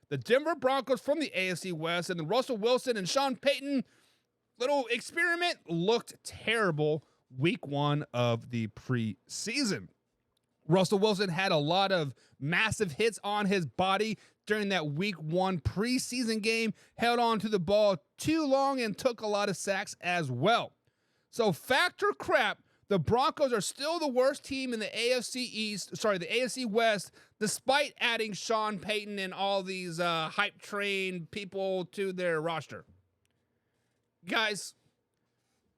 The Denver Broncos from the AFC West and the Russell Wilson and Sean Payton little experiment looked terrible week 1 of the preseason. Russell Wilson had a lot of massive hits on his body during that week 1 preseason game, held on to the ball too long and took a lot of sacks as well. So factor crap, the Broncos are still the worst team in the AFC West, despite adding Sean Payton and all these hype train people to their roster. Guys,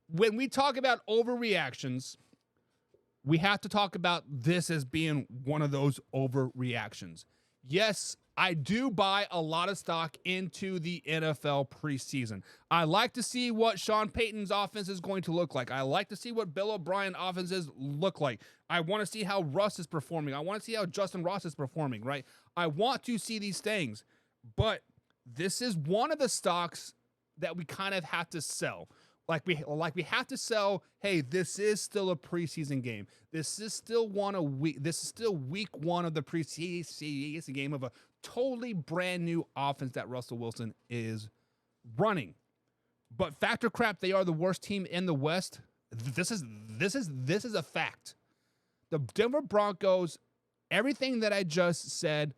when we talk about overreactions, we have to talk about this as being one of those overreactions. Yes, I do buy a lot of stock into the NFL preseason. I like to see what Sean Payton's offense is going to look like. I like to see what Bill O'Brien offenses look like. I want to see how Russ is performing. I want to see how Justin Ross is performing, right? I want to see these things. But this is one of the stocks that we kind of have to sell. Like we have to sell, hey, this is still a preseason game. This is still week 1 of the preseason game of a totally brand new offense that Russell Wilson is running. But factor crap, they are the worst team in the West. This is a fact. The Denver Broncos, everything that I just said,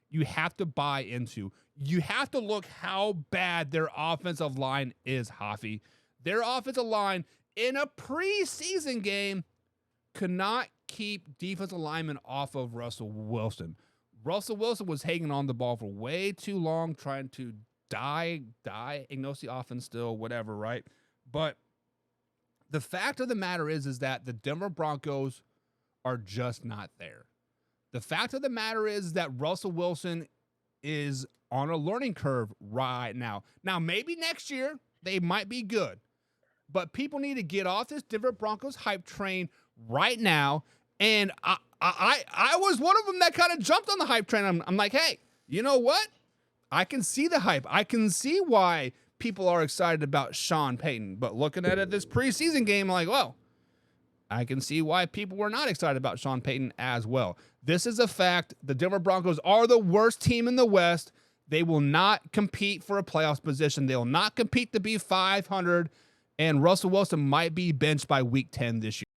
you have to buy into. You have to look how bad their offensive line is, Hoffy. Their offensive line in a preseason game could not keep defensive linemen off of Russell Wilson. Russell Wilson was hanging on the ball for way too long, trying to diagnose the offense still, whatever, right? But the fact of the matter is that the Denver Broncos are just not there. The fact of the matter is that Russell Wilson is on a learning curve right now. Now, maybe next year they might be good. But people need to get off this Denver Broncos hype train right now. And I was one of them that kind of jumped on the hype train. I'm like, hey, you know what? I can see the hype. I can see why people are excited about Sean Payton. But looking at it this preseason game, I'm like, well, I can see why people were not excited about Sean Payton as well. This is a fact. The Denver Broncos are the worst team in the West. They will not compete for a playoffs position. They will not compete to be 500. And Russell Wilson might be benched by week 10 this year.